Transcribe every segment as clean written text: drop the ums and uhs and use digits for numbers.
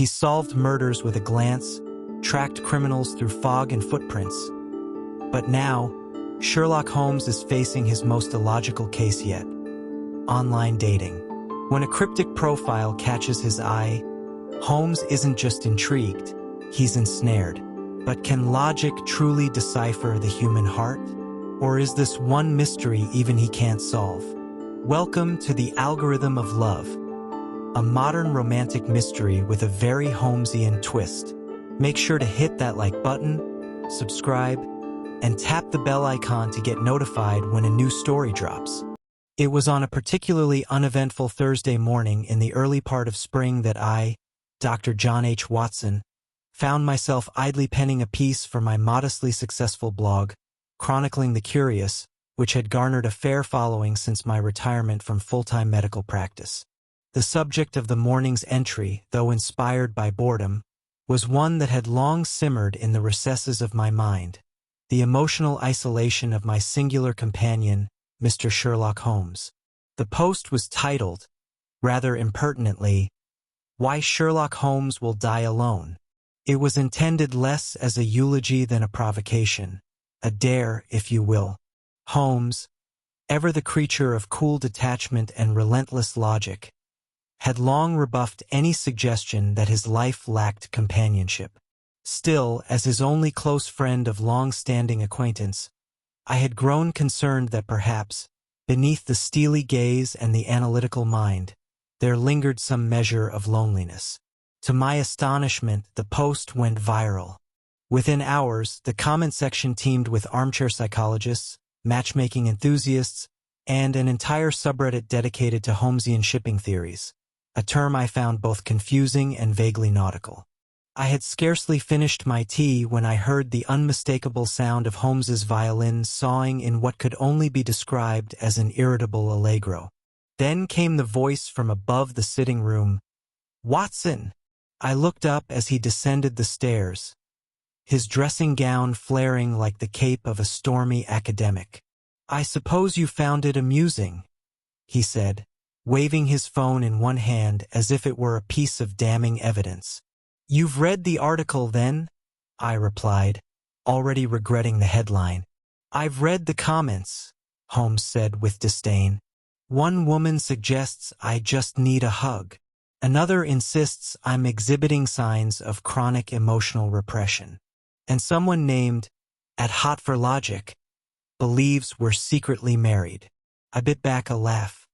He solved murders with a glance, tracked criminals through fog and footprints. But now, Sherlock Holmes is facing his most illogical case yet: online dating. When a cryptic profile catches his eye, Holmes isn't just intrigued, he's ensnared. But can logic truly decipher the human heart? Or is this one mystery even he can't solve? Welcome to The Algorithm of Love, a modern romantic mystery with a very Holmesian twist. Make sure to hit that like button, subscribe, and tap the bell icon to get notified when a new story drops. It was on a particularly uneventful Thursday morning in the early part of spring that I, Dr. John H. Watson, found myself idly penning a piece for my modestly successful blog, chronicling the curious, which had garnered a fair following since my retirement from full-time medical practice. The subject of the morning's entry, though inspired by boredom, was one that had long simmered in the recesses of my mind: the emotional isolation of my singular companion, Mr. Sherlock Holmes. The post was titled, rather impertinently, "Why Sherlock Holmes Will Die Alone." It was intended less as a eulogy than a provocation, a dare, if you will. Holmes, ever the creature of cool detachment and relentless logic, had long rebuffed any suggestion that his life lacked companionship. Still, as his only close friend of long-standing acquaintance, I had grown concerned that perhaps, beneath the steely gaze and the analytical mind, there lingered some measure of loneliness. To my astonishment, the post went viral. Within hours, the comment section teemed with armchair psychologists, matchmaking enthusiasts, and an entire subreddit dedicated to Holmesian shipping theories, a term I found both confusing and vaguely nautical. I had scarcely finished my tea when I heard the unmistakable sound of Holmes's violin sawing in what could only be described as an irritable allegro. Then came the voice from above the sitting room: "Watson!" I looked up as he descended the stairs, his dressing gown flaring like the cape of a stormy academic. "I suppose you found it amusing," he said, waving his phone in one hand as if it were a piece of damning evidence. "You've read the article, then?" I replied, already regretting the headline. "I've read the comments," Holmes said with disdain. "One woman suggests I just need a hug. Another insists I'm exhibiting signs of chronic emotional repression. And someone named, at Hot for Logic, believes we're secretly married." I bit back a laugh.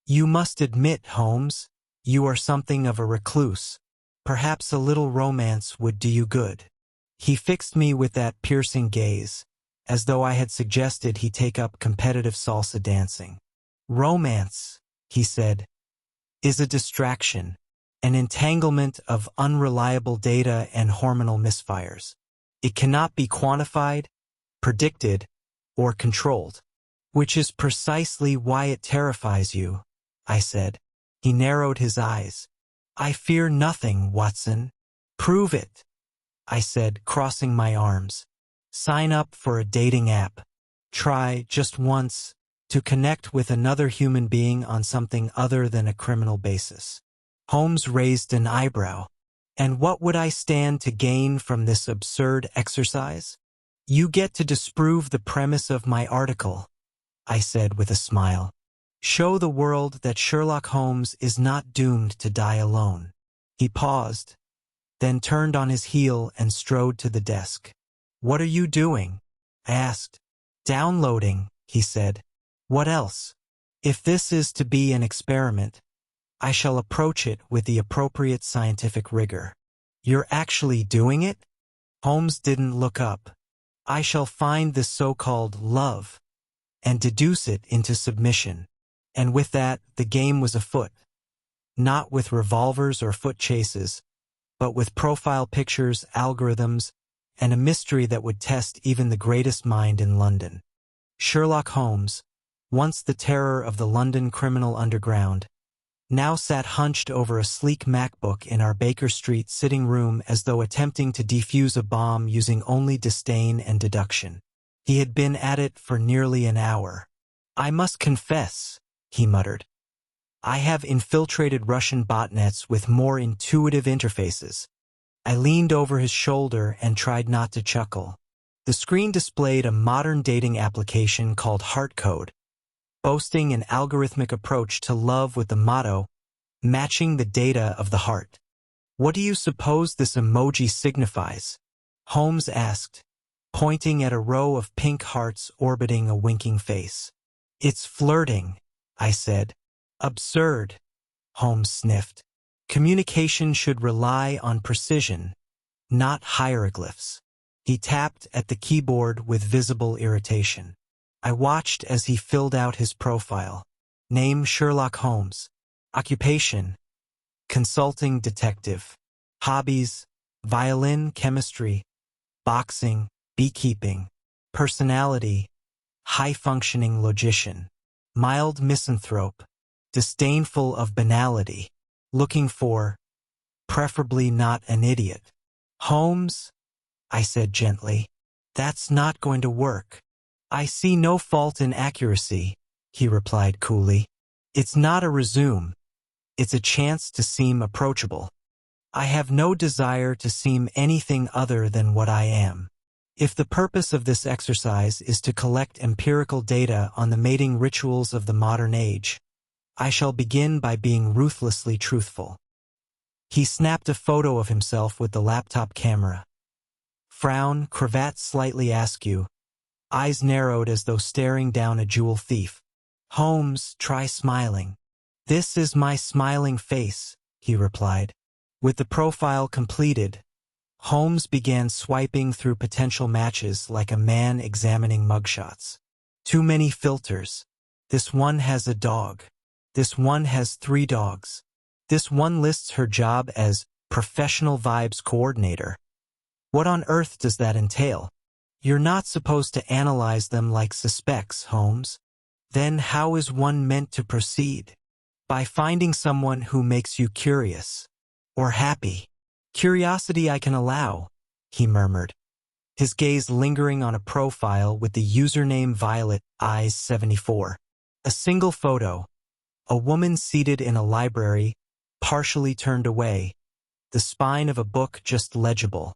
"You must admit, Holmes, you are something of a recluse. Perhaps a little romance would do you good." He fixed me with that piercing gaze, as though I had suggested he take up competitive salsa dancing. "Romance," he said, "is a distraction, an entanglement of unreliable data and hormonal misfires. It cannot be quantified, predicted, or controlled." "Which is precisely why it terrifies you," I said. He narrowed his eyes. "I fear nothing, Watson." "Prove it," I said, crossing my arms. "Sign up for a dating app. Try, just once, to connect with another human being on something other than a criminal basis." Holmes raised an eyebrow. "And what would I stand to gain from this absurd exercise?" "You get to disprove the premise of my article," I said with a smile. "Show the world that Sherlock Holmes is not doomed to die alone." He paused, then turned on his heel and strode to the desk. "What are you doing?" I asked. "Downloading," he said. "What else? If this is to be an experiment, I shall approach it with the appropriate scientific rigor." "You're actually doing it?" Holmes didn't look up. "I shall find this so-called love and deduce it into submission." And with that, the game was afoot. Not with revolvers or foot chases, but with profile pictures, algorithms, and a mystery that would test even the greatest mind in London. Sherlock Holmes, once the terror of the London criminal underground, now sat hunched over a sleek MacBook in our Baker Street sitting room as though attempting to defuse a bomb using only disdain and deduction. He had been at it for nearly an hour. "I must confess," he muttered, I have infiltrated Russian botnets with more intuitive interfaces. I leaned over his shoulder and tried not to chuckle. The screen displayed a modern dating application called Heartcode, boasting an algorithmic approach to love with the motto, matching the data of the heart. What do you suppose this emoji signifies? Holmes asked, pointing at a row of pink hearts orbiting a winking face. It's flirting, I said. Absurd, Holmes sniffed. Communication should rely on precision, not hieroglyphs. He tapped at the keyboard with visible irritation. I watched as he filled out his profile. Name Sherlock Holmes. Occupation, consulting detective. Hobbies, violin, chemistry, boxing, beekeeping. Personality, high-functioning logician. Mild misanthrope, disdainful of banality. Looking for, preferably not an idiot. Holmes, I said gently, that's not going to work. I see no fault in accuracy, he replied coolly. It's not a resume. It's a chance to seem approachable. I have no desire to seem anything other than what I am. If the purpose of this exercise is to collect empirical data on the mating rituals of the modern age, I shall begin by being ruthlessly truthful. He snapped a photo of himself with the laptop camera. Frown, cravat slightly askew, eyes narrowed as though staring down a jewel thief. Holmes, try smiling. This is my smiling face, he replied. With the profile completed, Holmes began swiping through potential matches like a man examining mugshots. Too many filters. This one has a dog. This one has 3 dogs. This one lists her job as professional vibes coordinator. What on earth does that entail? You're not supposed to analyze them like suspects, Holmes. Then how is one meant to proceed? By finding someone who makes you curious. Or happy. Curiosity I can allow, he murmured, his gaze lingering on a profile with the username Violet Eyes 74. A single photo. A woman seated in a library, partially turned away. The spine of a book just legible.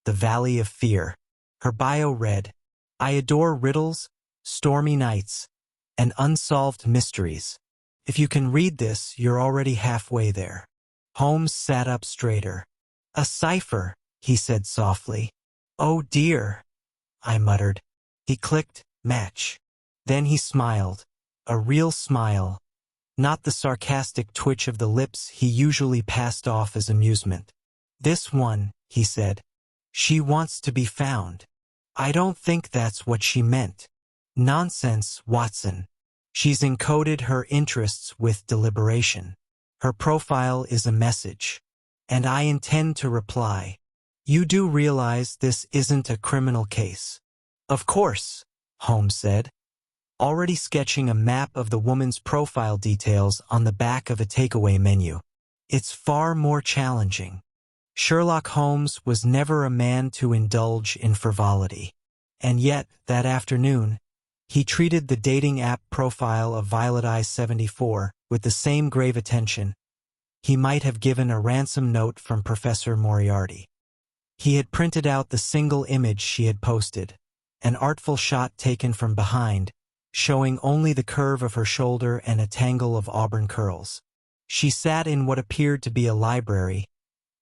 The Valley of Fear. Her bio read, I adore riddles, stormy nights, and unsolved mysteries. If you can read this, you're already halfway there. Holmes sat up straighter. A cipher, he said softly. Oh dear, I muttered. He clicked, match. Then he smiled. A real smile. Not the sarcastic twitch of the lips he usually passed off as amusement. This one, he said. She wants to be found. I don't think that's what she meant. Nonsense, Watson. She's encoded her interests with deliberation. Her profile is a message. And I intend to reply. You do realize this isn't a criminal case. Of course, Holmes said, already sketching a map of the woman's profile details on the back of a takeaway menu. It's far more challenging. Sherlock Holmes was never a man to indulge in frivolity. And yet, that afternoon, he treated the dating app profile of Violet Eyes 74 with the same grave attention he might have given a ransom note from Professor Moriarty. He had printed out the single image she had posted, an artful shot taken from behind, showing only the curve of her shoulder and a tangle of auburn curls. She sat in what appeared to be a library,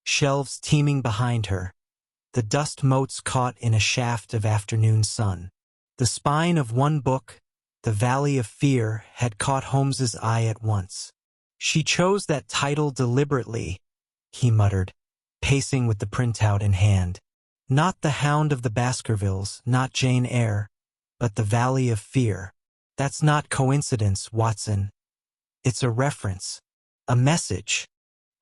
shelves teeming behind her, the dust motes caught in a shaft of afternoon sun. The spine of one book, The Valley of Fear, had caught Holmes's eye at once. She chose that title deliberately, he muttered, pacing with the printout in hand. Not The Hound of the Baskervilles, not Jane Eyre, but The Valley of Fear. That's not coincidence, Watson. It's a reference. A message.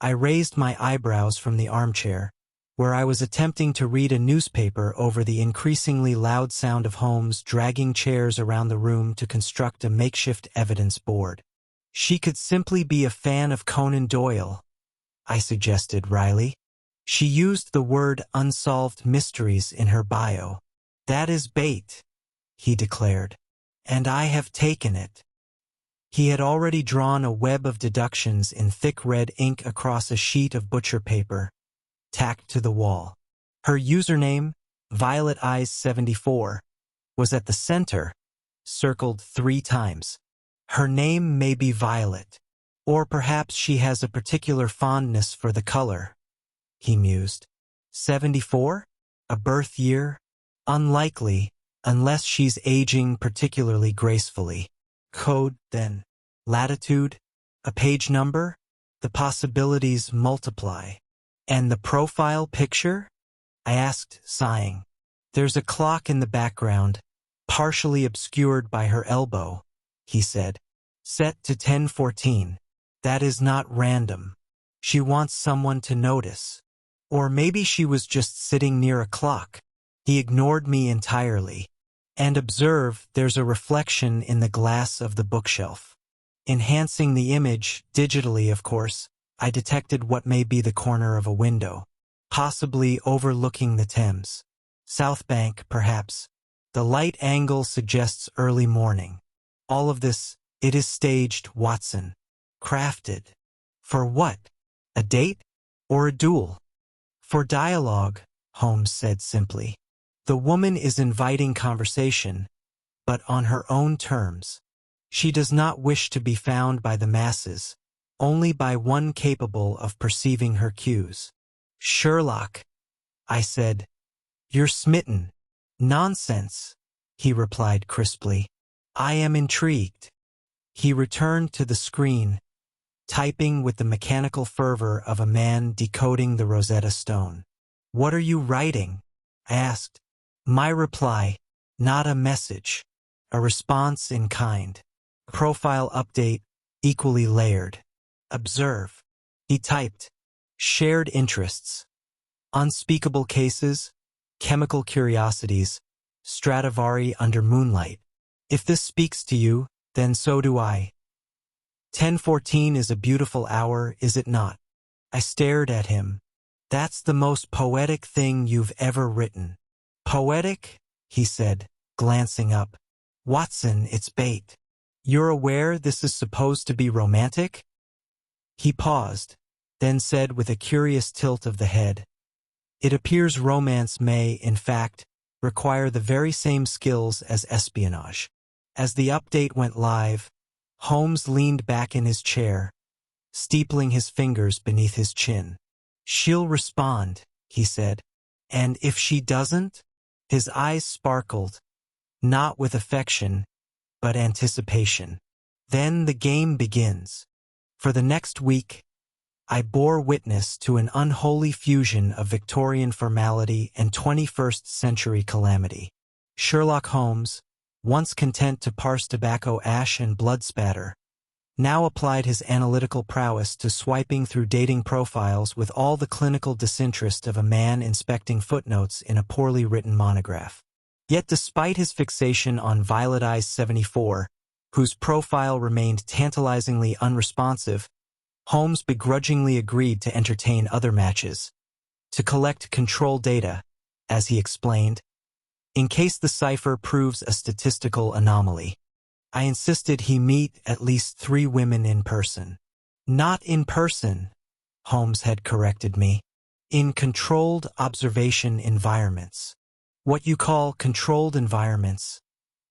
I raised my eyebrows from the armchair, where I was attempting to read a newspaper over the increasingly loud sound of Holmes dragging chairs around the room to construct a makeshift evidence board. She could simply be a fan of Conan Doyle, I suggested wryly. She used the word unsolved mysteries in her bio. That is bait, he declared, and I have taken it. He had already drawn a web of deductions in thick red ink across a sheet of butcher paper, tacked to the wall. Her username, Violet Eyes 74, was at the center, circled 3 times. Her name may be Violet, or perhaps she has a particular fondness for the color, he mused. 74? A birth year? Unlikely, unless she's aging particularly gracefully. Code, then. Latitude? A page number? The possibilities multiply. And the profile picture? I asked, sighing. There's a clock in the background, partially obscured by her elbow, he said. Set to 10:14. That is not random. She wants someone to notice. Or maybe she was just sitting near a clock. He ignored me entirely. And observe, there's a reflection in the glass of the bookshelf. Enhancing the image, digitally of course, I detected what may be the corner of a window, possibly overlooking the Thames. South Bank, perhaps. The light angle suggests early morning. All of this, it is staged, Watson. Crafted. For what? A date? Or a duel? For dialogue, Holmes said simply. The woman is inviting conversation, but on her own terms. She does not wish to be found by the masses, only by one capable of perceiving her cues. Sherlock, I said. You're smitten. Nonsense, he replied crisply. I am intrigued. He returned to the screen, typing with the mechanical fervor of a man decoding the Rosetta Stone. What are you writing? I asked. My reply, not a message, a response in kind. Profile update, equally layered. Observe. He typed. Shared interests. Unspeakable cases, chemical curiosities, Stradivari under moonlight. If this speaks to you, then so do I. 10:14 is a beautiful hour, is it not? I stared at him. That's the most poetic thing you've ever written. Poetic? He said, glancing up. Watson, it's bait. You're aware this is supposed to be romantic? He paused, then said with a curious tilt of the head. It appears romance may, in fact, require the very same skills as espionage. As the update went live, Holmes leaned back in his chair, steepling his fingers beneath his chin. She'll respond, he said. And if she doesn't? His eyes sparkled, not with affection, but anticipation. Then the game begins. For the next week, I bore witness to an unholy fusion of Victorian formality and 21st century calamity. Sherlock Holmes, once content to parse tobacco ash and blood spatter, now applied his analytical prowess to swiping through dating profiles with all the clinical disinterest of a man inspecting footnotes in a poorly written monograph. Yet despite his fixation on Violet Eyes 74, whose profile remained tantalizingly unresponsive, Holmes begrudgingly agreed to entertain other matches, to collect control data, as he explained, in case the cipher proves a statistical anomaly. I insisted he meet at least 3 women in person. Not in person, Holmes had corrected me. In controlled observation environments. What you call controlled environments,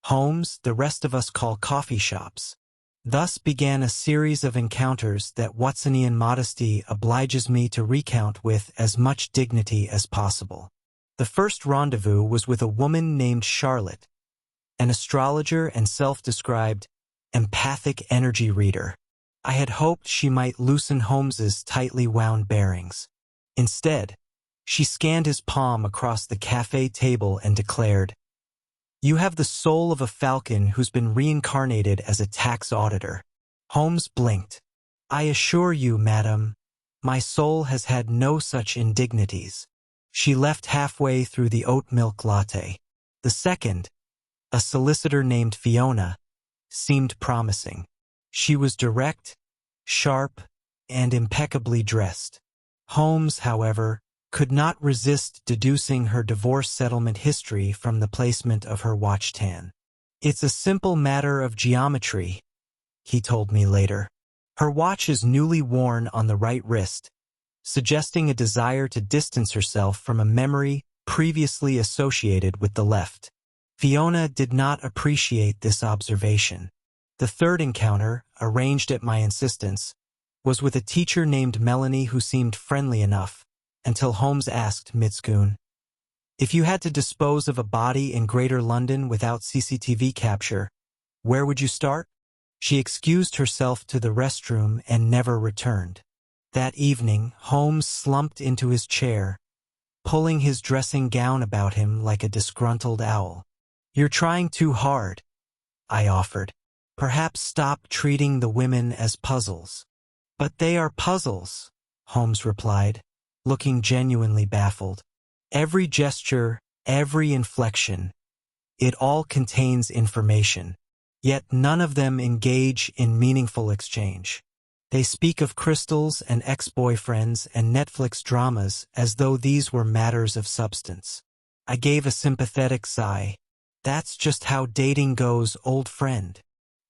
Holmes, the rest of us call coffee shops. Thus began a series of encounters that Watsonian modesty obliges me to recount with as much dignity as possible. The first rendezvous was with a woman named Charlotte, an astrologer and self-described empathic energy reader. I had hoped she might loosen Holmes's tightly wound bearings. Instead, she scanned his palm across the cafe table and declared, "You have the soul of a falcon who's been reincarnated as a tax auditor." Holmes blinked. "I assure you, madam, my soul has had no such indignities." She left halfway through the oat milk latte. The second, a solicitor named Fiona, seemed promising. She was direct, sharp, and impeccably dressed. Holmes, however, could not resist deducing her divorce settlement history from the placement of her watch tan. "It's a simple matter of geometry," he told me later. Her watch is newly worn on the right wrist, suggesting a desire to distance herself from a memory previously associated with the left. Fiona did not appreciate this observation. The third encounter, arranged at my insistence, was with a teacher named Melanie who seemed friendly enough, until Holmes asked Mitskun, "If you had to dispose of a body in Greater London without CCTV capture, where would you start?" She excused herself to the restroom and never returned. That evening, Holmes slumped into his chair, pulling his dressing gown about him like a disgruntled owl. "You're trying too hard," I offered. "Perhaps stop treating the women as puzzles." "But they are puzzles," Holmes replied, looking genuinely baffled. "Every gesture, every inflection, it all contains information. Yet none of them engage in meaningful exchange. They speak of crystals and ex-boyfriends and Netflix dramas as though these were matters of substance." I gave a sympathetic sigh. "That's just how dating goes, old friend."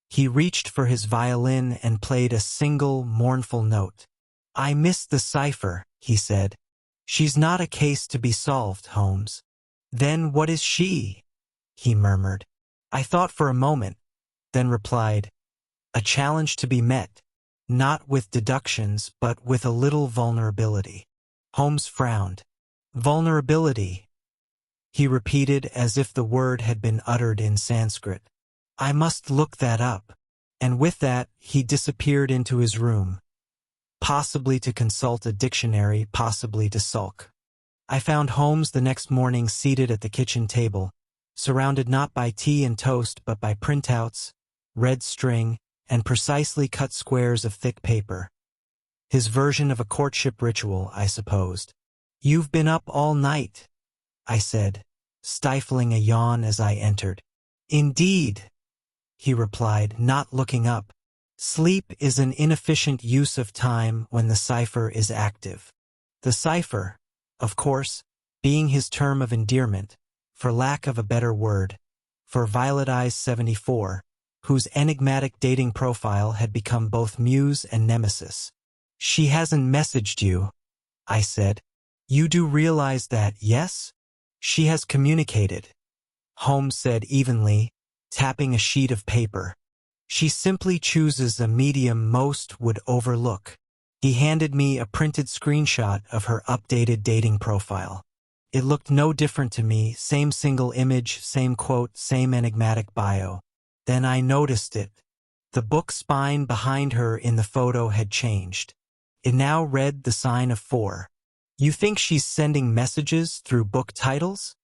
He reached for his violin and played a single, mournful note. "I missed the cipher," he said. "She's not a case to be solved, Holmes." "Then what is she?" he murmured. I thought for a moment, then replied, "A challenge to be met, not with deductions but with a little vulnerability." Holmes frowned. "Vulnerability," he repeated as if the word had been uttered in Sanskrit. "I must look that up." And with that, he disappeared into his room, possibly to consult a dictionary, possibly to sulk. I found Holmes the next morning seated at the kitchen table, surrounded not by tea and toast but by printouts, red string, and precisely cut squares of thick paper. His version of a courtship ritual, I supposed. "You've been up all night," I said, stifling a yawn as I entered. "Indeed," he replied, not looking up. "Sleep is an inefficient use of time when the cipher is active." The cipher, of course, being his term of endearment, for lack of a better word, for Violet Eyes 74, whose enigmatic dating profile had become both muse and nemesis. "She hasn't messaged you," I said. "You do realize that, yes?" "She has communicated," Holmes said evenly, tapping a sheet of paper. "She simply chooses a medium most would overlook." He handed me a printed screenshot of her updated dating profile. It looked no different to me, same single image, same quote, same enigmatic bio. Then I noticed it. The book spine behind her in the photo had changed. It now read the sign of 4. "You think she's sending messages through book titles?"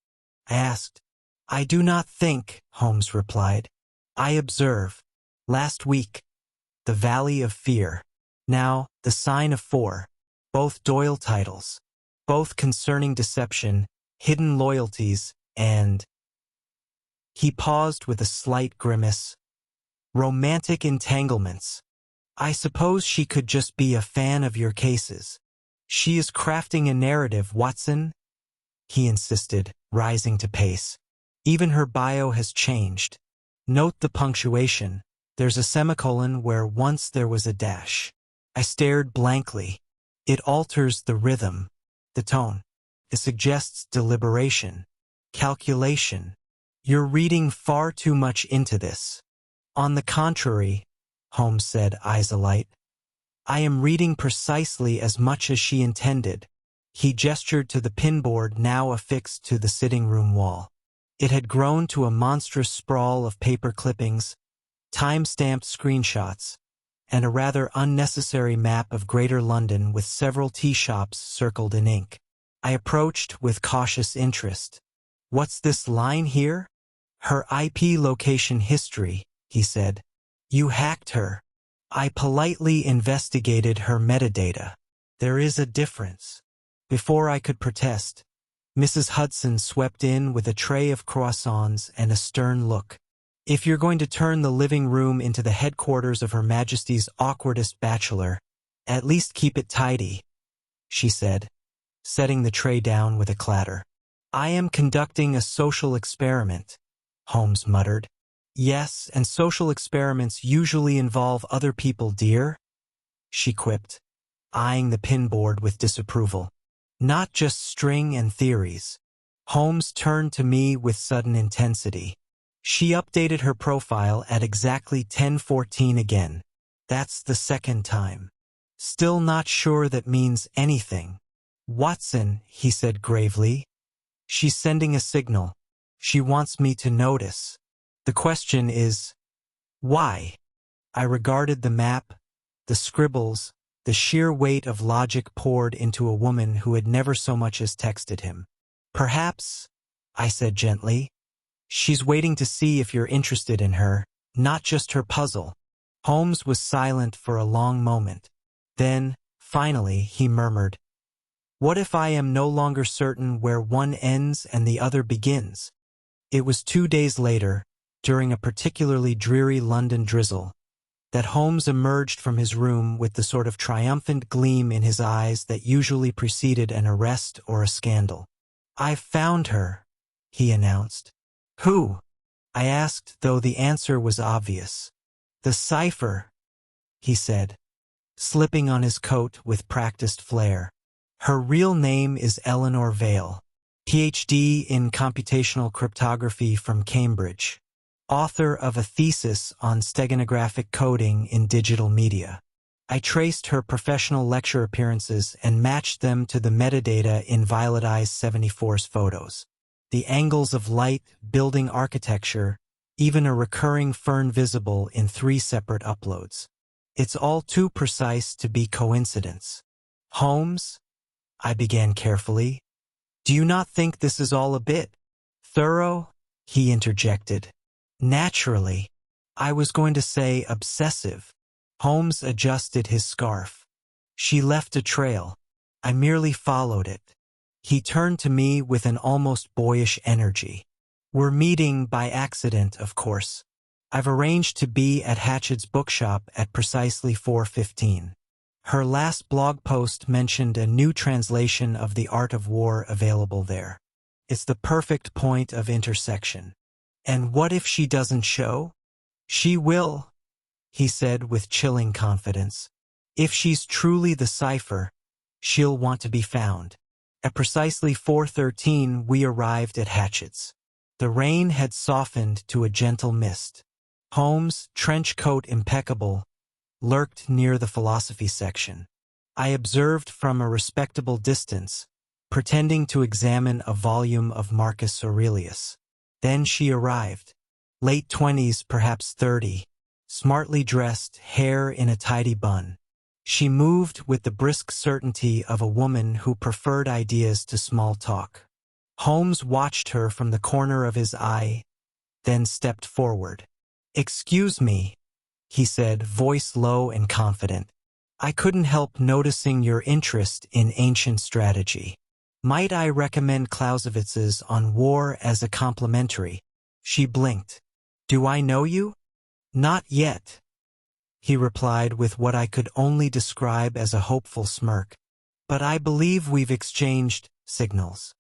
I asked. "I do not think," Holmes replied. "I observe. Last week, The Valley of Fear. Now, The Sign of 4. Both Doyle titles. Both concerning deception, hidden loyalties, and—" He paused with a slight grimace. "Romantic entanglements. I suppose she could just be a fan of your cases. She is crafting a narrative, Watson," he insisted, rising to pace. "Even her bio has changed. Note the punctuation. There's a semicolon where once there was a dash." I stared blankly. "It alters the rhythm, the tone. It suggests deliberation, calculation. You're reading far too much into this." "On the contrary," Holmes said, eyes alight. "I am reading precisely as much as she intended." He gestured to the pinboard now affixed to the sitting room wall. It had grown to a monstrous sprawl of paper clippings, time-stamped screenshots, and a rather unnecessary map of Greater London with several tea shops circled in ink. I approached with cautious interest. "What's this line here?" "Her IP location history," he said. "You hacked her." I politely investigated her metadata. There is a difference. Before I could protest, Mrs. Hudson swept in with a tray of croissants and a stern look. "If you're going to turn the living room into the headquarters of Her Majesty's awkwardest bachelor, at least keep it tidy," she said, setting the tray down with a clatter. "I am conducting a social experiment," Holmes muttered. Yes, and social experiments usually involve other people, dear, she quipped, eyeing the pinboard with disapproval. Not just string and theories. Holmes turned to me with sudden intensity. She updated her profile at exactly 10:14 again. That's the second time. Still not sure that means anything. Watson, he said gravely. She's sending a signal. She wants me to notice. The question is, why? I regarded the map, the scribbles, the sheer weight of logic poured into a woman who had never so much as texted him. Perhaps, I said gently, she's waiting to see if you're interested in her, not just her puzzle. Holmes was silent for a long moment. Then, finally, he murmured, "What if I am no longer certain where one ends and the other begins?" It was 2 days later, during a particularly dreary London drizzle, that Holmes emerged from his room with the sort of triumphant gleam in his eyes that usually preceded an arrest or a scandal. "I've found her," he announced. "Who?" I asked, though the answer was obvious. "The cipher," he said, slipping on his coat with practiced flair. "Her real name is Eleanor Vale, Ph.D. in computational cryptography from Cambridge, author of a thesis on steganographic coding in digital media. I traced her professional lecture appearances and matched them to the metadata in Violet Eyes 74's photos. The angles of light, building architecture, even a recurring fern visible in 3 separate uploads. It's all too precise to be coincidence." "Holmes," I began carefully, "do you not think this is all a bit thorough?" he interjected. "Naturally. I was going to say obsessive." Holmes adjusted his scarf. "She left a trail. I merely followed it." He turned to me with an almost boyish energy. "We're meeting by accident, of course. I've arranged to be at Hatchett's bookshop at precisely 4:15. Her last blog post mentioned a new translation of The Art of War available there. It's the perfect point of intersection. And what if she doesn't show?" "She will," he said with chilling confidence. "If she's truly the cipher, she'll want to be found." At precisely 4:13 we arrived at Hatchett's. The rain had softened to a gentle mist. Holmes, trench coat impeccable, lurked near the philosophy section. I observed from a respectable distance, pretending to examine a volume of Marcus Aurelius. Then she arrived. Late 20s, perhaps 30, smartly dressed, hair in a tidy bun. She moved with the brisk certainty of a woman who preferred ideas to small talk. Holmes watched her from the corner of his eye, then stepped forward. "Excuse me," he said, voice low and confident. "I couldn't help noticing your interest in ancient strategy. Might I recommend Clausewitz's On War as a complimentary?" She blinked. "Do I know you?" "Not yet," he replied with what I could only describe as a hopeful smirk. "But I believe we've exchanged signals."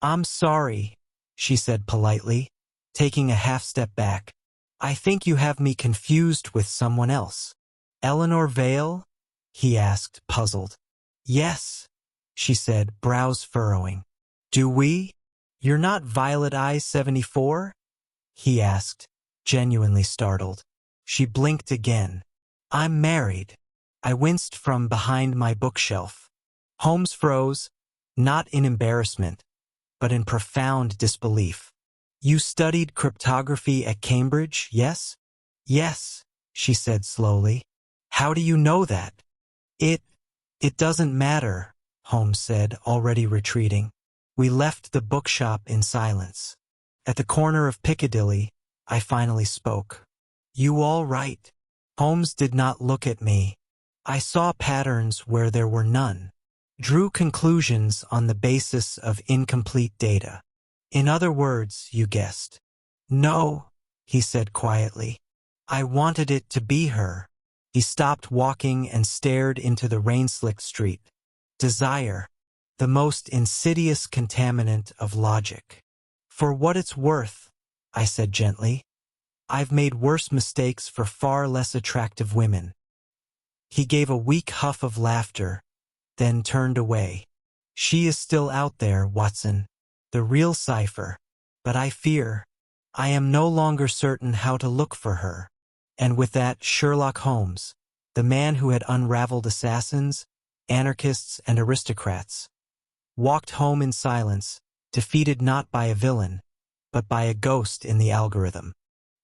"I'm sorry," she said politely, taking a half step back. "I think you have me confused with someone else." "Eleanor Vale?" he asked, puzzled. "Yes," she said, brows furrowing. "Do we? You're not Violet Eyes 74? he asked, genuinely startled. She blinked again. "I'm married." I winced from behind my bookshelf. Holmes froze, not in embarrassment, but in profound disbelief. "You studied cryptography at Cambridge, yes?" "Yes," she said slowly. "How do you know that?" It doesn't matter," Holmes said, already retreating. We left the bookshop in silence. At the corner of Piccadilly, I finally spoke. "You all right?" Holmes did not look at me. I saw patterns where there were none. Drew conclusions on the basis of incomplete data. In other words, you guessed. "No," he said quietly. "I wanted it to be her." He stopped walking and stared into the rain-slicked street. "Desire, the most insidious contaminant of logic." "For what it's worth," I said gently, I've made worse mistakes for far less attractive women. He gave a weak huff of laughter, then turned away. She is still out there, Watson. The real cipher. But I fear I am no longer certain how to look for her. And with that, Sherlock Holmes, the man who had unraveled assassins, anarchists, and aristocrats, walked home in silence, defeated not by a villain, but by a ghost in the algorithm.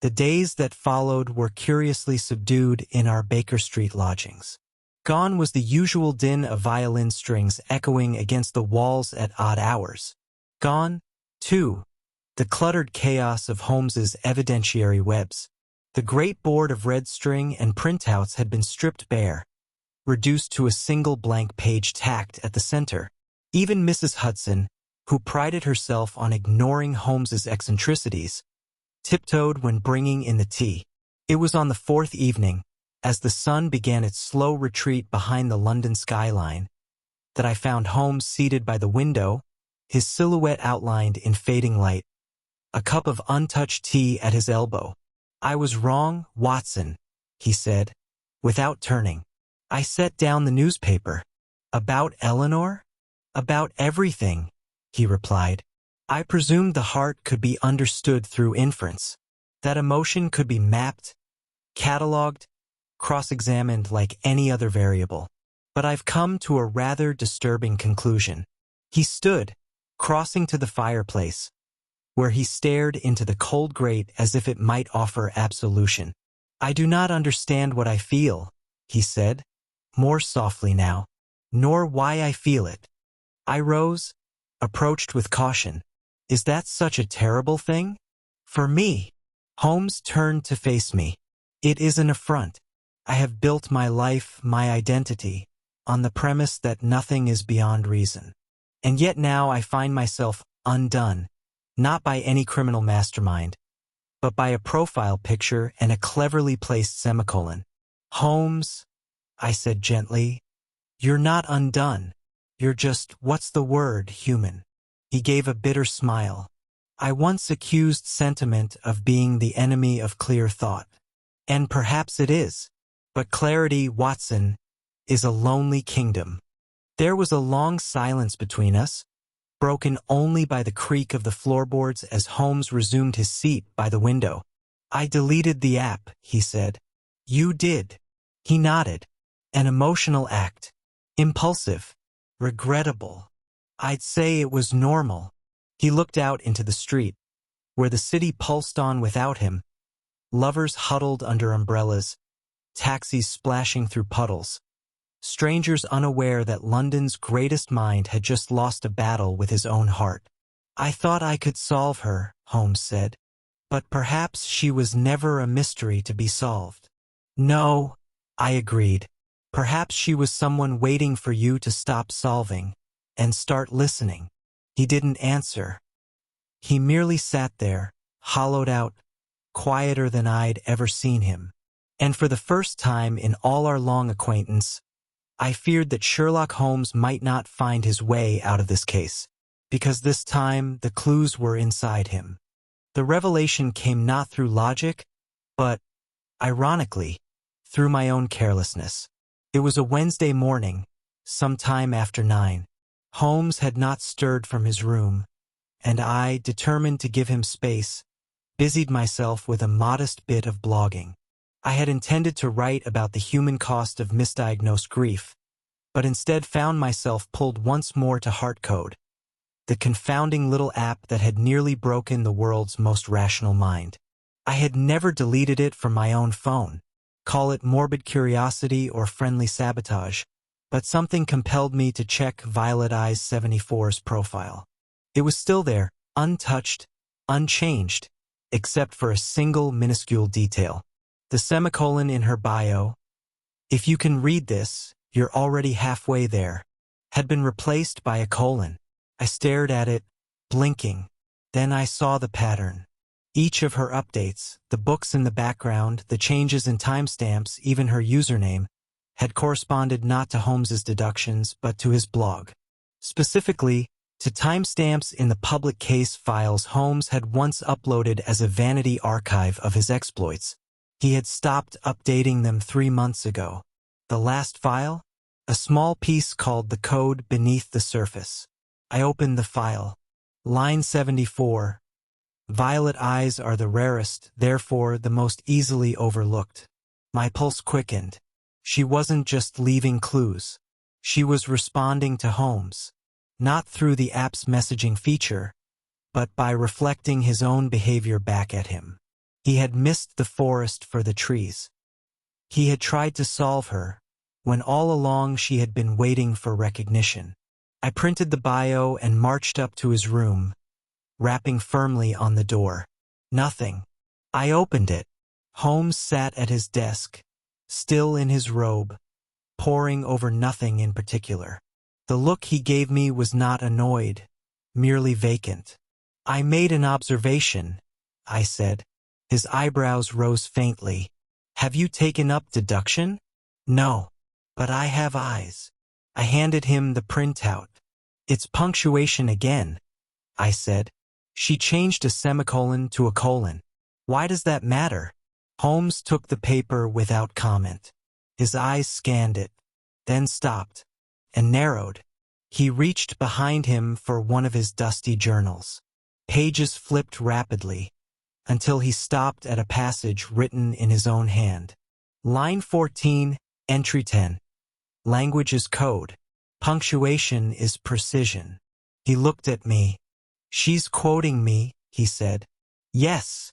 The days that followed were curiously subdued in our Baker Street lodgings. Gone was the usual din of violin strings echoing against the walls at odd hours. Gone, too, the cluttered chaos of Holmes's evidentiary webs. The great board of red string and printouts had been stripped bare, reduced to a single blank page tacked at the center. Even Mrs. Hudson, who prided herself on ignoring Holmes's eccentricities, tiptoed when bringing in the tea. It was on the fourth evening, as the sun began its slow retreat behind the London skyline, that I found Holmes seated by the window, his silhouette outlined in fading light, a cup of untouched tea at his elbow. "I was wrong, Watson," he said, without turning. "I set down the newspaper." "About Eleanor?" "About everything," he replied. "I presumed the heart could be understood through inference, that emotion could be mapped, catalogued, cross-examined like any other variable. But I've come to a rather disturbing conclusion." He stood, crossing to the fireplace, where he stared into the cold grate as if it might offer absolution. "I do not understand what I feel," he said, more softly now, "nor why I feel it." I rose, approached with caution. "Is that such a terrible thing?" "For me." Holmes turned to face me. "It is an affront. I have built my life, my identity, on the premise that nothing is beyond reason. And yet now I find myself undone, not by any criminal mastermind, but by a profile picture and a cleverly placed semicolon." "Holmes," I said gently, "you're not undone. You're just, what's the word, human." He gave a bitter smile. "I once accused sentiment of being the enemy of clear thought. And perhaps it is. But clarity, Watson, is a lonely kingdom." There was a long silence between us, broken only by the creak of the floorboards as Holmes resumed his seat by the window. "I deleted the app," he said. "You did." He nodded. "An emotional act. Impulsive. Regrettable. I'd say it was normal." He looked out into the street, where the city pulsed on without him, lovers huddled under umbrellas, taxis splashing through puddles, strangers unaware that London's greatest mind had just lost a battle with his own heart. "I thought I could solve her," Holmes said. "But perhaps she was never a mystery to be solved." "No," I agreed. "Perhaps she was someone waiting for you to stop solving and start listening." He didn't answer. He merely sat there, hollowed out, quieter than I'd ever seen him. And for the first time in all our long acquaintance, I feared that Sherlock Holmes might not find his way out of this case, because this time the clues were inside him. The revelation came not through logic, but, ironically, through my own carelessness. It was a Wednesday morning, some time after 9. Holmes had not stirred from his room, and I, determined to give him space, busied myself with a modest bit of blogging. I had intended to write about the human cost of misdiagnosed grief, but instead found myself pulled once more to Heartcode, the confounding little app that had nearly broken the world's most rational mind. I had never deleted it from my own phone, call it morbid curiosity or friendly sabotage, but something compelled me to check Violet Eyes 74's profile. It was still there, untouched, unchanged, except for a single minuscule detail. The semicolon in her bio, "If you can read this, you're already halfway there," had been replaced by a colon. I stared at it, blinking. Then I saw the pattern. Each of her updates, the books in the background, the changes in timestamps, even her username, had corresponded not to Holmes's deductions, but to his blog. Specifically, to timestamps in the public case files Holmes had once uploaded as a vanity archive of his exploits. He had stopped updating them 3 months ago. The last file? A small piece called The Code Beneath the Surface. I opened the file. Line 74. Violet eyes are the rarest, therefore the most easily overlooked. My pulse quickened. She wasn't just leaving clues. She was responding to Holmes. Not through the app's messaging feature, but by reflecting his own behavior back at him. He had missed the forest for the trees. He had tried to solve her, when all along she had been waiting for recognition. I printed the bio and marched up to his room, rapping firmly on the door. Nothing. I opened it. Holmes sat at his desk, still in his robe, poring over nothing in particular. The look he gave me was not annoyed, merely vacant. I made an observation, I said. His eyebrows rose faintly. Have you taken up deduction? No, but I have eyes. I handed him the printout. It's punctuation again, I said. She changed a semicolon to a colon. Why does that matter? Holmes took the paper without comment. His eyes scanned it, then stopped, and narrowed. He reached behind him for one of his dusty journals. Pages flipped rapidly, until he stopped at a passage written in his own hand. Line 14, entry 10. Language is code. Punctuation is precision. He looked at me. She's quoting me, he said. Yes,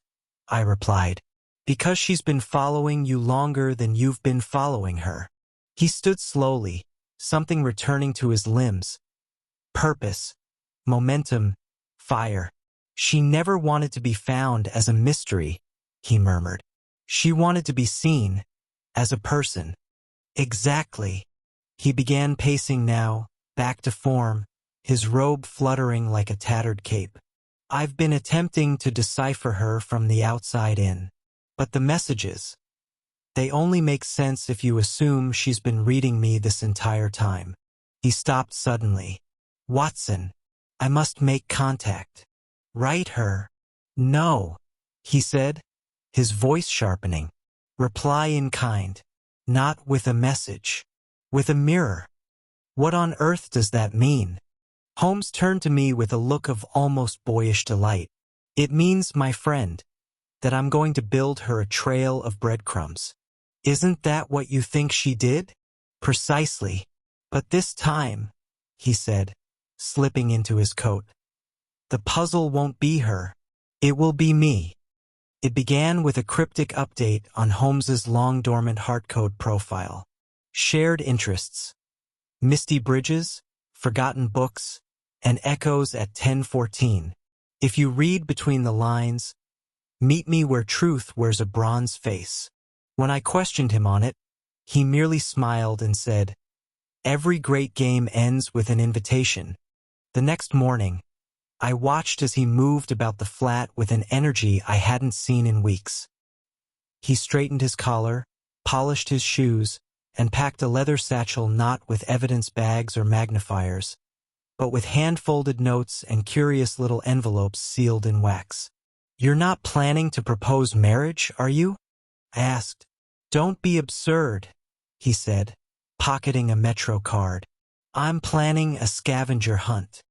I replied. Because she's been following you longer than you've been following her. He stood slowly, something returning to his limbs. Purpose, momentum, fire. She never wanted to be found as a mystery, he murmured. She wanted to be seen, as a person. Exactly. He began pacing now, back to form, his robe fluttering like a tattered cape. I've been attempting to decipher her from the outside in. But the messages, they only make sense if you assume she's been reading me this entire time. He stopped suddenly. Watson, I must make contact. Write her. No, he said, his voice sharpening. Reply in kind. Not with a message. With a mirror. What on earth does that mean? Holmes turned to me with a look of almost boyish delight. It means, my friend, that I'm going to build her a trail of breadcrumbs. Isn't that what you think she did? Precisely. But this time, he said, slipping into his coat, the puzzle won't be her. It will be me. It began with a cryptic update on Holmes's long-dormant Heartcode profile. Shared interests. Misty bridges, forgotten books, and echoes at 10:14. If you read between the lines, meet me where truth wears a bronze face. When I questioned him on it, he merely smiled and said, every great game ends with an invitation. The next morning, I watched as he moved about the flat with an energy I hadn't seen in weeks. He straightened his collar, polished his shoes, and packed a leather satchel not with evidence bags or magnifiers, but with hand-folded notes and curious little envelopes sealed in wax. You're not planning to propose marriage, are you? I asked. Don't be absurd, he said, pocketing a Metro card. I'm planning a scavenger hunt.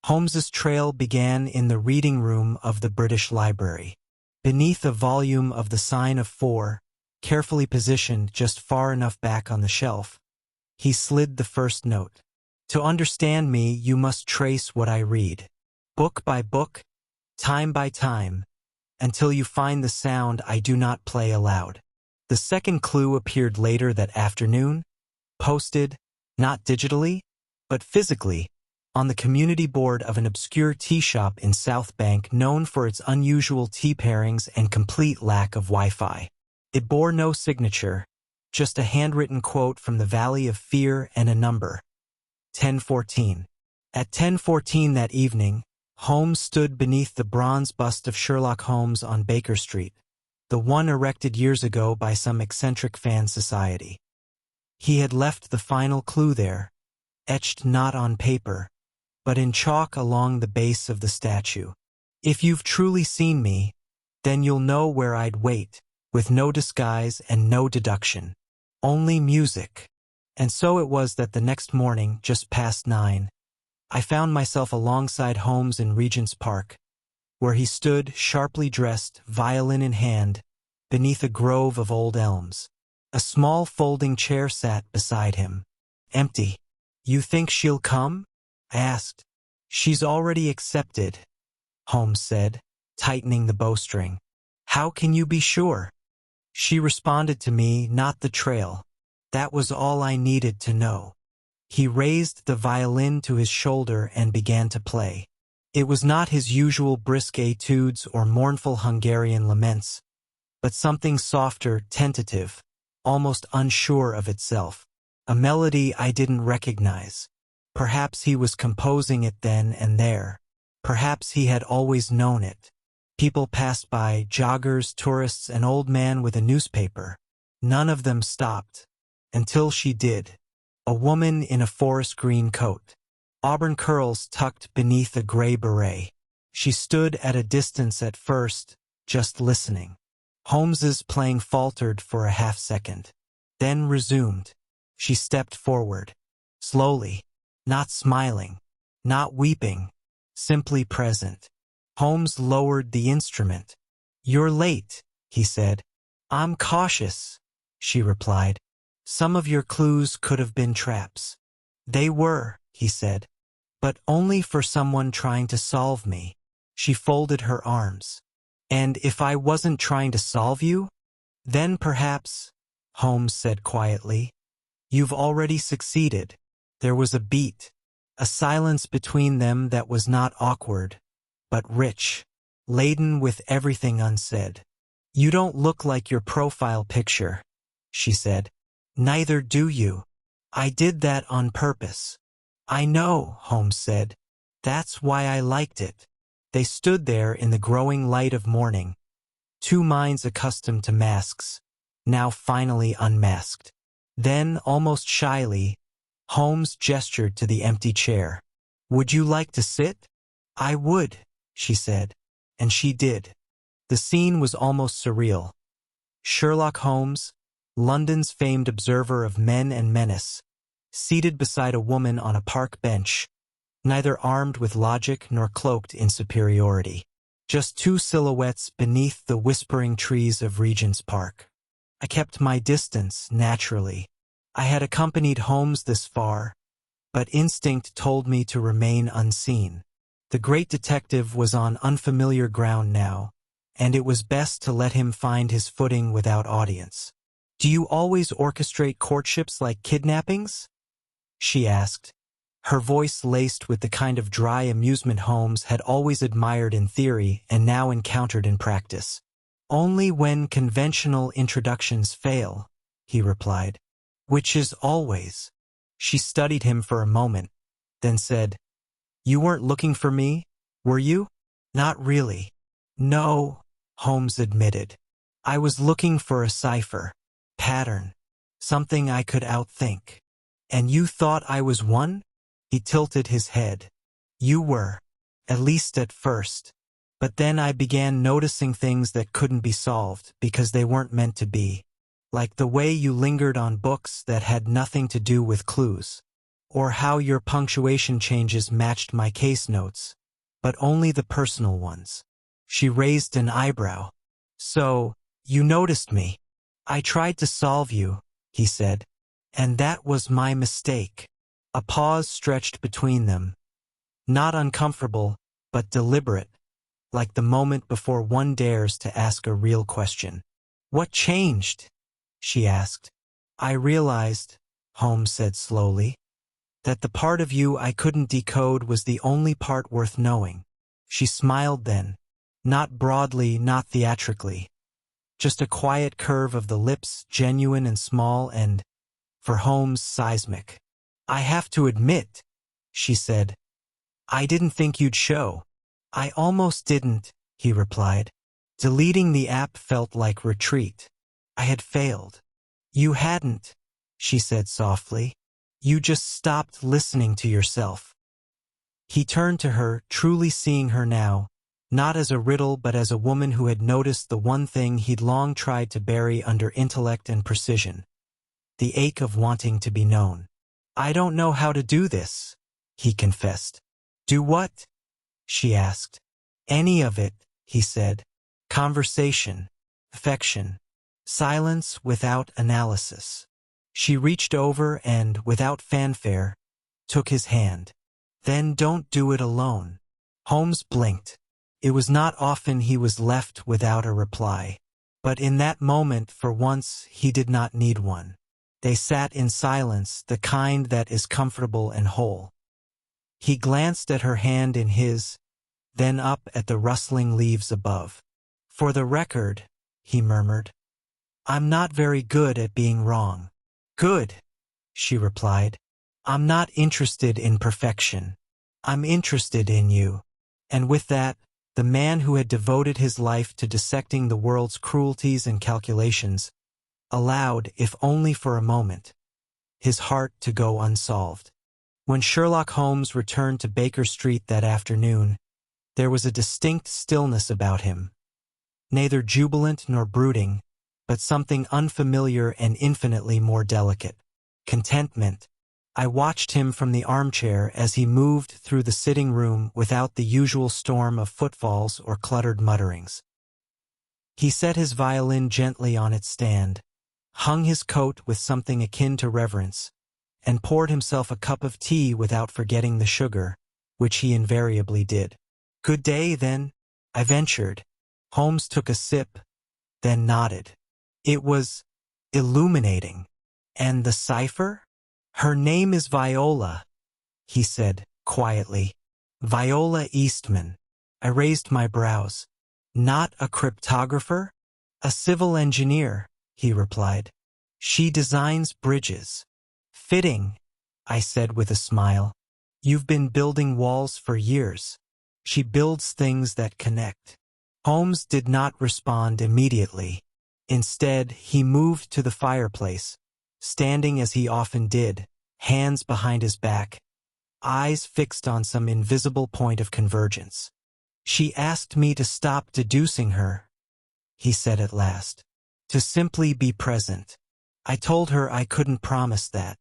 Holmes's trail began in the reading room of the British Library. Beneath a volume of The Sign of Four, carefully positioned just far enough back on the shelf, he slid the first note. To understand me, you must trace what I read. Book by book, time by time, until you find the sound I do not play aloud. The second clue appeared later that afternoon, posted, not digitally, but physically, on the community board of an obscure tea shop in South Bank known for its unusual tea pairings and complete lack of Wi-Fi. It bore no signature, just a handwritten quote from the Valley of Fear and a number. 10:14. At 10:14 that evening, Holmes stood beneath the bronze bust of Sherlock Holmes on Baker Street, the one erected years ago by some eccentric fan society. He had left the final clue there, etched not on paper, but in chalk along the base of the statue. If you've truly seen me, then you'll know where I'd wait, with no disguise and no deduction. Only music. And so it was that the next morning, just past 9, I found myself alongside Holmes in Regent's Park, where he stood, sharply dressed, violin in hand, beneath a grove of old elms. A small folding chair sat beside him, empty. "You think she'll come?" I asked. "She's already accepted," Holmes said, tightening the bowstring. "How can you be sure?" "She responded to me, not the trail. That was all I needed to know." He raised the violin to his shoulder and began to play. It was not his usual brisk etudes or mournful Hungarian laments, but something softer, tentative, almost unsure of itself. A melody I didn't recognize. Perhaps he was composing it then and there. Perhaps he had always known it. People passed by, joggers, tourists, an old man with a newspaper. None of them stopped. Until she did. A woman in a forest green coat. Auburn curls tucked beneath a gray beret. She stood at a distance at first, just listening. Holmes's playing faltered for a half-second. Then resumed. She stepped forward. Slowly. Not smiling. Not weeping. Simply present. Holmes lowered the instrument. "You're late," he said. "I'm cautious," she replied. "Some of your clues could have been traps." "They were," he said. "But only for someone trying to solve me." She folded her arms. "And if I wasn't trying to solve you? Then perhaps," Holmes said quietly, "you've already succeeded." There was a beat, a silence between them that was not awkward, but rich, laden with everything unsaid. "You don't look like your profile picture," she said. "Neither do you. I did that on purpose." "I know," Holmes said. "That's why I liked it." They stood there in the growing light of morning, two minds accustomed to masks, now finally unmasked. Then, almost shyly, Holmes gestured to the empty chair. "Would you like to sit?" "I would," she said. And she did. The scene was almost surreal. Sherlock Holmes, London's famed observer of men and menace, seated beside a woman on a park bench, neither armed with logic nor cloaked in superiority. Just two silhouettes beneath the whispering trees of Regent's Park. I kept my distance, naturally. I had accompanied Holmes this far, but instinct told me to remain unseen. The great detective was on unfamiliar ground now, and it was best to let him find his footing without audience. "Do you always orchestrate courtships like kidnappings?" she asked, her voice laced with the kind of dry amusement Holmes had always admired in theory and now encountered in practice. "Only when conventional introductions fail," he replied. "Which is always." She studied him for a moment, then said, "You weren't looking for me, were you?" "Not really." "No," Holmes admitted. "I was looking for a cipher, pattern, something I could outthink." "And you thought I was one?" He tilted his head. "You were, at least at first. But then I began noticing things that couldn't be solved because they weren't meant to be. Like the way you lingered on books that had nothing to do with clues. Or how your punctuation changes matched my case notes, but only the personal ones." She raised an eyebrow. "So, you noticed me. I tried to solve you," he said. "And that was my mistake." A pause stretched between them. Not uncomfortable, but deliberate, like the moment before one dares to ask a real question. "What changed?" she asked. "I realized," Holmes said slowly, "that the part of you I couldn't decode was the only part worth knowing." She smiled then, not broadly, not theatrically. Just a quiet curve of the lips, genuine and small and, for Holmes, seismic. "I have to admit," she said, "I didn't think you'd show." "I almost didn't," he replied. Deleting the app felt like retreat. I had failed. "You hadn't," she said softly. "You just stopped listening to yourself." He turned to her, truly seeing her now, not as a riddle but as a woman who had noticed the one thing he'd long tried to bury under intellect and precision, the ache of wanting to be known. "I don't know how to do this," he confessed. "Do what?" she asked. "Any of it," he said. "Conversation, affection, silence without analysis." She reached over and, without fanfare, took his hand. "Then don't do it alone." Holmes blinked. It was not often he was left without a reply. But in that moment, for once, he did not need one. They sat in silence, the kind that is comfortable and whole. He glanced at her hand in his, then up at the rustling leaves above. "For the record," he murmured, "I'm not very good at being wrong." "Good," she replied. "I'm not interested in perfection. I'm interested in you." And with that, the man who had devoted his life to dissecting the world's cruelties and calculations allowed, if only for a moment, his heart to go unsolved. When Sherlock Holmes returned to Baker Street that afternoon, there was a distinct stillness about him, neither jubilant nor brooding, but something unfamiliar and infinitely more delicate. Contentment. I watched him from the armchair as he moved through the sitting room without the usual storm of footfalls or cluttered mutterings. He set his violin gently on its stand, hung his coat with something akin to reverence, and poured himself a cup of tea without forgetting the sugar, which he invariably did. "Good day, then," I ventured. Holmes took a sip, then nodded. It was illuminating. "And the cipher?" "Her name is Viola," he said quietly. "Viola Eastman." I raised my brows. "Not a cryptographer?" "A civil engineer," he replied. "She designs bridges." "Fitting," I said with a smile. "You've been building walls for years. She builds things that connect." Holmes did not respond immediately. Instead, he moved to the fireplace, standing as he often did, hands behind his back, eyes fixed on some invisible point of convergence. "She asked me to stop deducing her," he said at last, "to simply be present. I told her I couldn't promise that."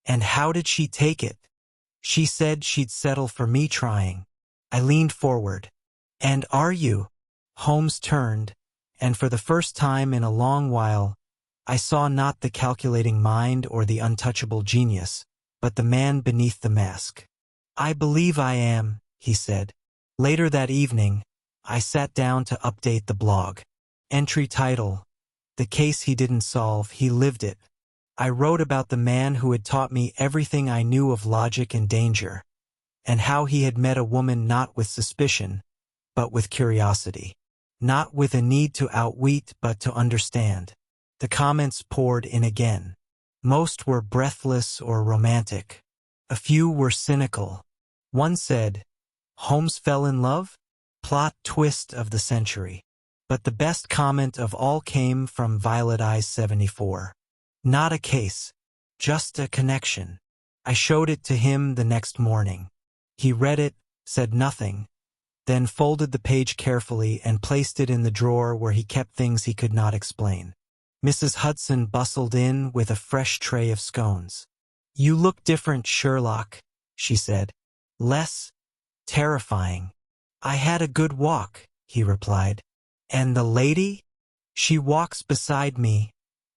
"And how did she take it?" "She said she'd settle for me trying." I leaned forward. "And are you?" Holmes turned, and for the first time in a long while, I saw not the calculating mind or the untouchable genius, but the man beneath the mask. "I believe I am," he said. Later that evening, I sat down to update the blog. Entry title: "The case he didn't solve, he lived it." I wrote about the man who had taught me everything I knew of logic and danger, and how he had met a woman not with suspicion, but with curiosity. Not with a need to outwit, but to understand. The comments poured in again. Most were breathless or romantic. A few were cynical. One said, "Holmes fell in love? Plot twist of the century." But the best comment of all came from Violet Eyes 74. "Not a case, just a connection." I showed it to him the next morning. He read it, said nothing, then folded the page carefully and placed it in the drawer where he kept things he could not explain. Mrs. Hudson bustled in with a fresh tray of scones. "You look different, Sherlock," she said. "Less terrifying." "I had a good walk," he replied. "And the lady?" "She walks beside me,"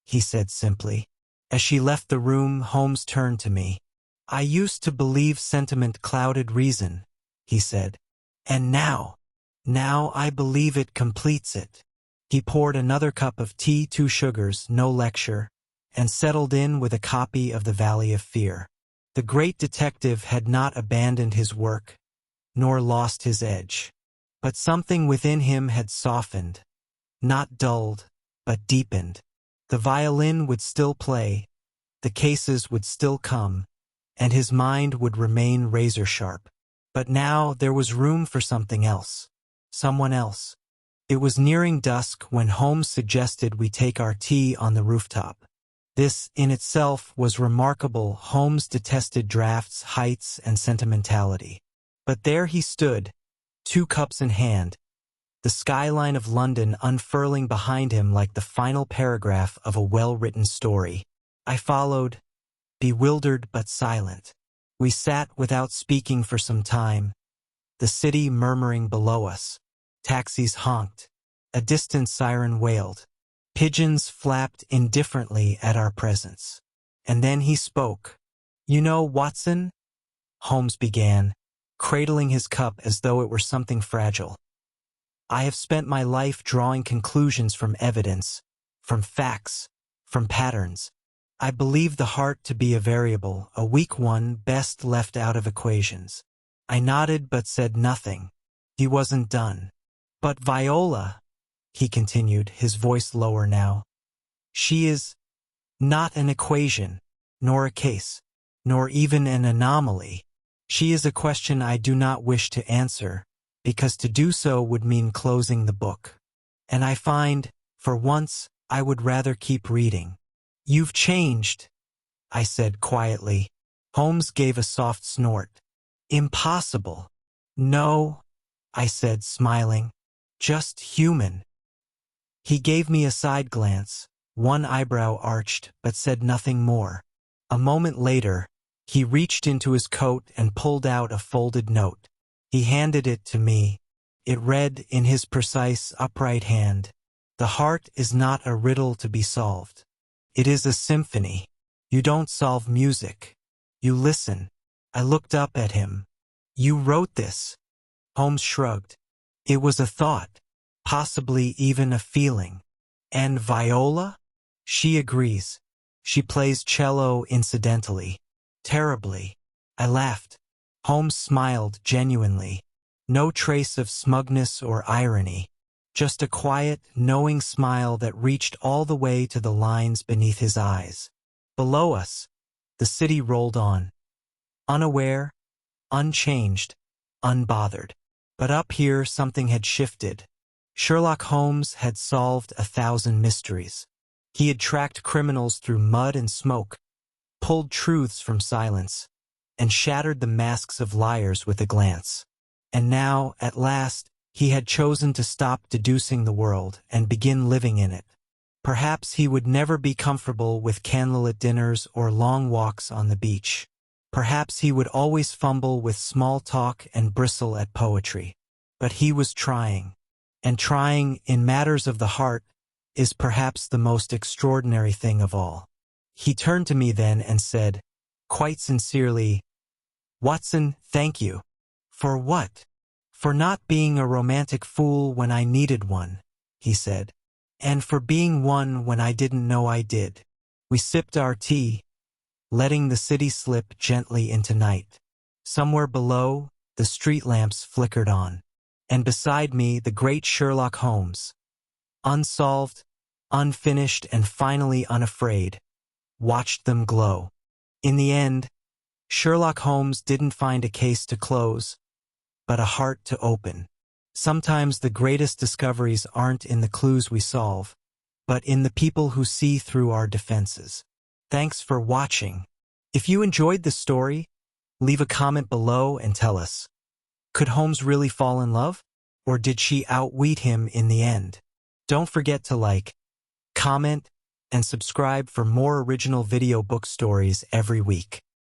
he said simply. As she left the room, Holmes turned to me. "I used to believe sentiment clouded reason," he said. "And now I believe it completes it." He poured another cup of tea, 2 sugars, no lecture, and settled in with a copy of The Valley of Fear. The great detective had not abandoned his work, nor lost his edge. But something within him had softened, not dulled, but deepened. The violin would still play, the cases would still come, and his mind would remain razor-sharp. But now there was room for something else, someone else. It was nearing dusk when Holmes suggested we take our tea on the rooftop. This, in itself, was remarkable. Holmes detested drafts, heights, and sentimentality. But there he stood, 2 cups in hand, the skyline of London unfurling behind him like the final paragraph of a well-written story. I followed, bewildered but silent. We sat without speaking for some time, the city murmuring below us. Taxis honked. A distant siren wailed. Pigeons flapped indifferently at our presence. And then he spoke. "You know, Watson," Holmes began, cradling his cup as though it were something fragile. "I have spent my life drawing conclusions from evidence, from facts, from patterns. I believe the heart to be a variable, a weak one best left out of equations." I nodded but said nothing. He wasn't done. "But Viola," he continued, his voice lower now, "she is not an equation, nor a case, nor even an anomaly. She is a question I do not wish to answer, because to do so would mean closing the book. And I find, for once, I would rather keep reading." "You've changed," I said quietly. Holmes gave a soft snort. "Impossible." "No," I said, smiling. "Just human." He gave me a side glance, one eyebrow arched, but said nothing more. A moment later, he reached into his coat and pulled out a folded note. He handed it to me. It read in his precise, upright hand, "The heart is not a riddle to be solved. It is a symphony. You don't solve music. You listen." I looked up at him. "You wrote this?" Holmes shrugged. "It was a thought, possibly even a feeling." "And Viola?" "She agrees. She plays cello incidentally. Terribly." I laughed. Holmes smiled genuinely. No trace of smugness or irony. Just a quiet, knowing smile that reached all the way to the lines beneath his eyes. Below us, the city rolled on. Unaware, unchanged, unbothered. But up here something had shifted. Sherlock Holmes had solved 1,000 mysteries. He had tracked criminals through mud and smoke, pulled truths from silence, and shattered the masks of liars with a glance. And now, at last, he had chosen to stop deducing the world and begin living in it. Perhaps he would never be comfortable with candlelit dinners or long walks on the beach. Perhaps he would always fumble with small talk and bristle at poetry. But he was trying. And trying, in matters of the heart, is perhaps the most extraordinary thing of all. He turned to me then and said, quite sincerely, "Watson, thank you." "For what?" "For not being a romantic fool when I needed one," he said. "And for being one when I didn't know I did." We sipped our tea, letting the city slip gently into night. Somewhere below, the street lamps flickered on. And beside me, the great Sherlock Holmes, unsolved, unfinished, and finally unafraid, watched them glow. In the end, Sherlock Holmes didn't find a case to close, but a heart to open. Sometimes the greatest discoveries aren't in the clues we solve, but in the people who see through our defenses. Thanks for watching. If you enjoyed the story, leave a comment below and tell us. Could Holmes really fall in love? Or did she outwit him in the end? Don't forget to like, comment, and subscribe for more original video book stories every week.